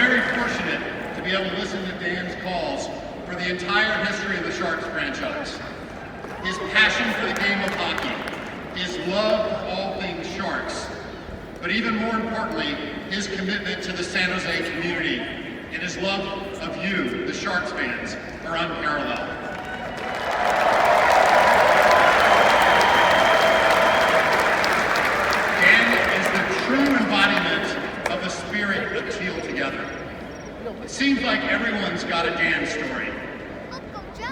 very fortunate to be able to listen to Dan's calls for the entire history of the Sharks franchise. His passion for the game of hockey, his love for all things Sharks, but even more importantly, his commitment to the San Jose community and his love of you, the Sharks fans, are unparalleled. Dan is the true embodiment of the spirit of Teal Together. It seems like everyone's got a Dan story.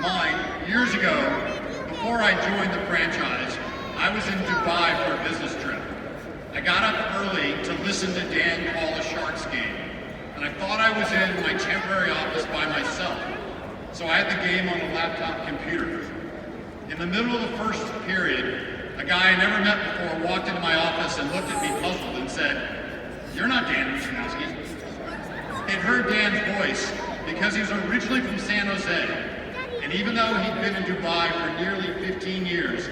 Mine, years ago, before I joined the franchise, I was in Dubai for a business trip. I got up early to listen to Dan call a Sharks game, and I thought I was in my temporary office by myself, so I had the game on a laptop computer. In the middle of the first period, a guy I never met before walked into my office and looked at me puzzled and said, "You're not Dan Rusanowsky." They'd heard Dan's voice because he was originally from San Jose, and even though he'd been in Dubai for nearly 15 years,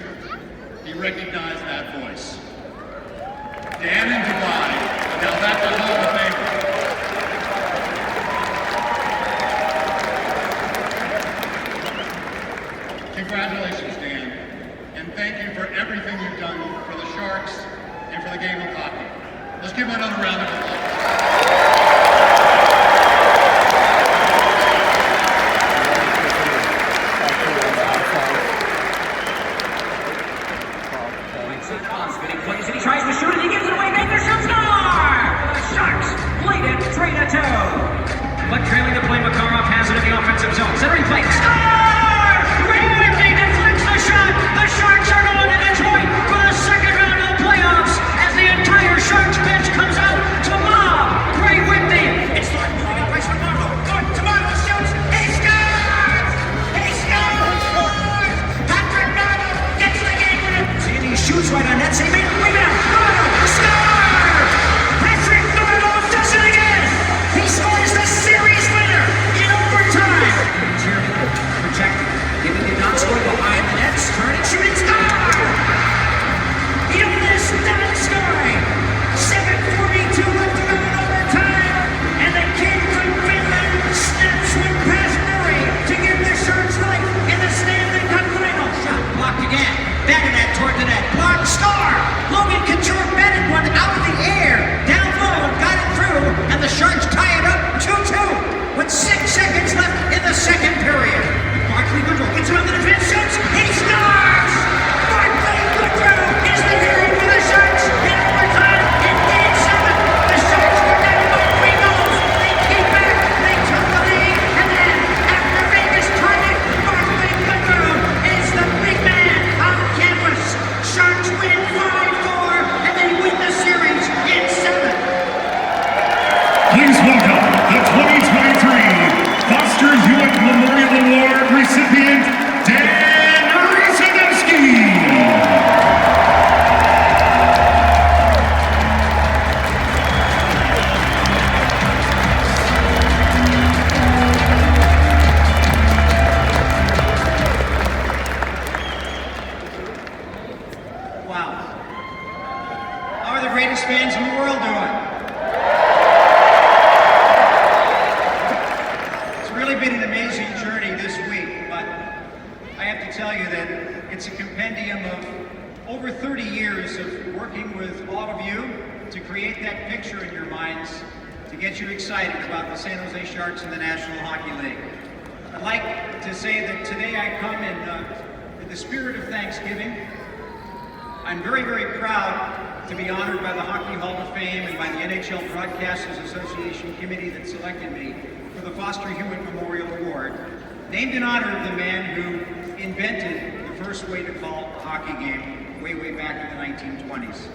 he recognized that voice. Dan in Dubai, now that's a Hall of Famer. Congratulations, Dan, and thank you for everything you've done for the Sharks and for the game of hockey. Let's give him another round of applause. He tries to shoot it, he gives it away, Baker shoots, score! The Sharks lead it 3-2. But trailing to play, Makarov has it in the offensive zone. Centering play, score! Ray Whitney deflects the shot. The Sharks are going to Detroit for the second round of the playoffs as the entire Sharks bench comes out to mob Ray Whitney. It's starting moving up ice for Marlowe. Going to Marlowe, shoots, he scores! He scores! Patrick Marlowe gets the game winner. And he shoots right on that same man. Rebound, Marlowe, score! Patrick Marlowe does it again! He scores the series winner in overtime. Tierney protected, giving it not score behind the net, turning, shooting, score! Jonas done scoring. 7:42 left to go in overtime, and the kid from Finland snaps one past Murray to give the Sharks life in the Stanley Cup final. Shot blocked again. Back of that toward the net. Blocked, score! Logan Couture batted one out of the air, down low, got it through, and the Sharks tie it up 2-2 with 6 seconds left in the second period. Barclay Goodrow gets it on the defense, shoots, he scores! Barclay Goodrow is the hero for the Sharks in overtime in Game 7. The Sharks were down by 3 goals. They came back, they took the lead, and then after Vegas tied it, Barclay Goodrow is the big man on campus. Sharks win 5-4, and they win the series in 7. Please welcome the 2023 Foster Hewitt Memorial Award recipient, Dan Rusanowsky. Wow. How are the greatest fans in the world doing? It's really been an amazing journey this week, but I have to tell you that it's a compendium of over 30 years of working with all of you to create that picture in your minds to get you excited about the San Jose Sharks in the National Hockey League. I'd like to say that today I come in the spirit of Thanksgiving. I'm very, very proud to be honored by the Hockey Hall of Fame and by the NHL Broadcasters Association committee that selected me for the Foster Hewitt Memorial Award, named in honor of the man who invented the first way to call a hockey game way back in the 1920s.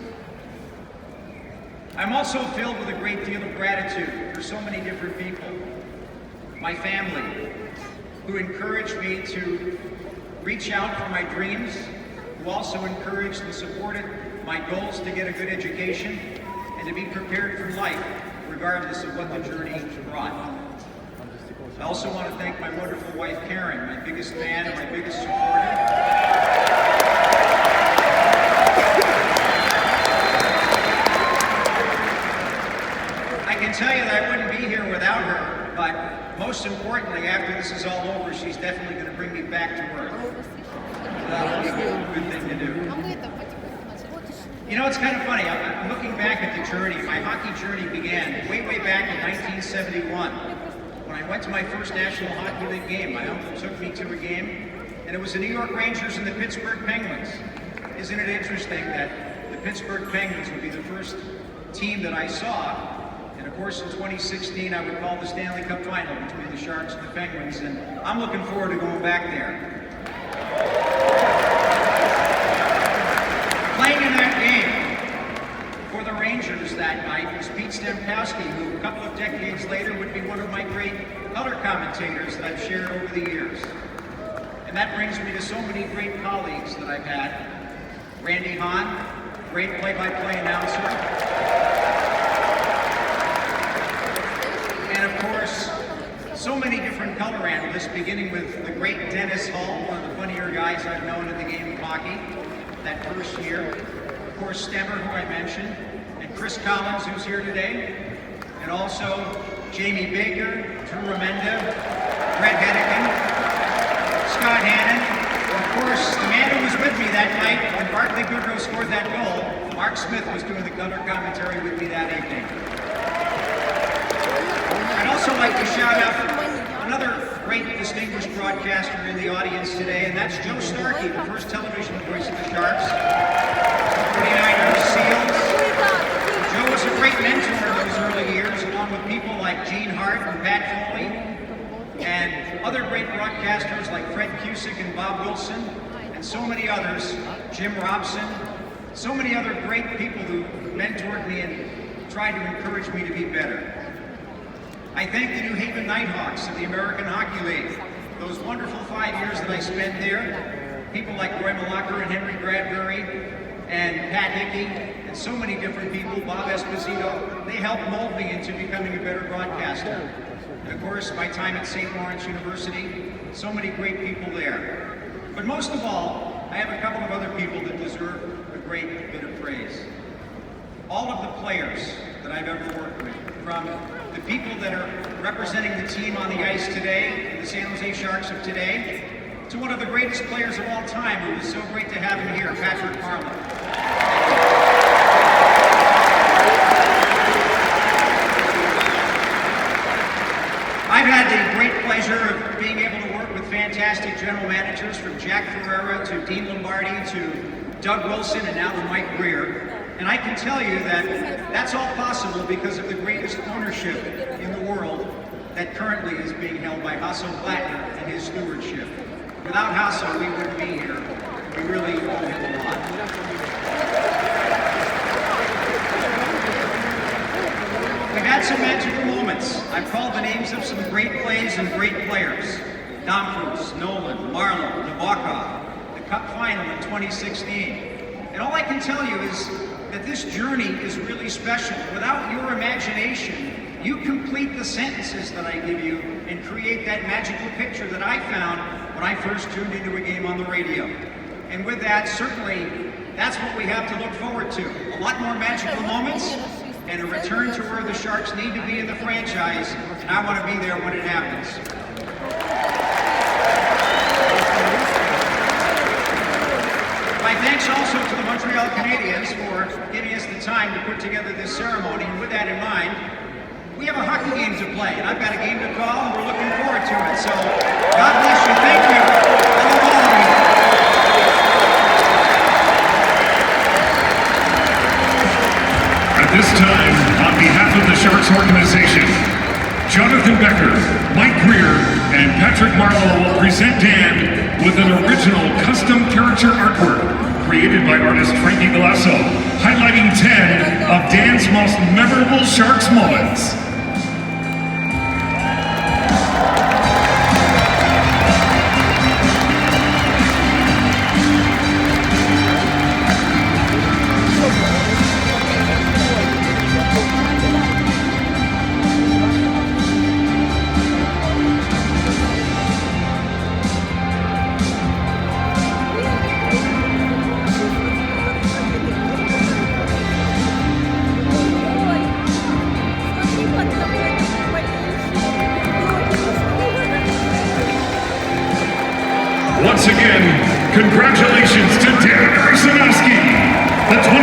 I'm also filled with a great deal of gratitude for so many different people. My family, who encouraged me to reach out for my dreams, who also encouraged and supported my goals to get a good education and to be prepared for life, regardless of what the journey brought. I also want to thank my wonderful wife, Karen, my biggest fan and my biggest supporter. I can tell you that I wouldn't be here without her, but most importantly, after this is all over, she's definitely going to bring me back to work. That would be a good thing to do. You know, it's kind of funny. I'm looking back at the journey. My hockey journey began way back in 1971 when I went to my first National Hockey League game. My uncle took me to a game, and it was the New York Rangers and the Pittsburgh Penguins. Isn't it interesting that the Pittsburgh Penguins would be the first team that I saw? And of course, in 2016, I would call the Stanley Cup Final between the Sharks and the Penguins, and I'm looking forward to going back there. Playing in that game for the Rangers that night was Pete Stemkowski, who a couple of decades later would be one of my great color commentators that I've shared over the years. And that brings me to so many great colleagues that I've had. Randy Hahn, great play-by-play announcer. And of course, so many different color analysts, beginning with the great Dennis Hall, one of the funnier guys I've known in the game of hockey, that first year. Of course, Stemmer, who I mentioned, and Chris Collins, who's here today, and also Jamie Baker, Drew Remenda, Brett Hennigan, Scott Hannon. Of course, the man who was with me that night when Barclay Goodrow scored that goal, Mark Smith, was doing the color commentary with me that evening. I'd also like to shout out another great distinguished broadcaster in the audience today, and that's Joe Starkey, the first television voice of the Sharks, 49ers, Seals. Joe was a great mentor in those early years, along with people like Gene Hart and Pat Foley, and other great broadcasters like Fred Cusick and Bob Wilson, and so many others, Jim Robson, so many other great people who mentored me and tried to encourage me to be better. I thank the New Haven Nighthawks of the American Hockey League. Those wonderful 5 years that I spent there, people like Roy Malacher and Henry Bradbury and Pat Hickey and so many different people, Bob Esposito, they helped mold me into becoming a better broadcaster. And of course, my time at St. Lawrence University, so many great people there. But most of all, I have a couple of other people that deserve a great bit of praise. All of the players that I've ever worked with, from the people that are representing the team on the ice today, the San Jose Sharks of today, to one of the greatest players of all time, who is so great to have him here, Patrick Marleau. I've had the great pleasure of being able to work with fantastic general managers, from Jack Ferreira to Dean Lombardi to Doug Wilson and now to Mike Greer. And I can tell you that that's all possible because of the greatest ownership in the world that currently is being held by Hasso Plattner and his stewardship. Without Hasso, we wouldn't be here. We really owe him a lot. We've had some magical moments. I've called the names of some great plays and great players. Domfus, Nolan, Marleau, Nabokov, the Cup Final in 2016. And all I can tell you is that this journey is really special. Without your imagination, you complete the sentences that I give you and create that magical picture that I found when I first tuned into a game on the radio. And with that, certainly, that's what we have to look forward to. A lot more magical moments and a return to where the Sharks need to be in the franchise, and I want to be there when it happens. My thanks also to the Montreal Canadiens for giving us the time to put together this ceremony. And with that in mind, we have a hockey game to play, and I've got a game to call, and we're looking forward to it. So, God bless you. Thank you. I love all of you. At this time, on behalf of the Sharks organization, Jonathan Becker, Mike Greer, and Patrick Marleau will present Dan with an original custom character artwork created by artist Frankie Galasso, highlighting 10 of Dan's most memorable Sharks moments. the 20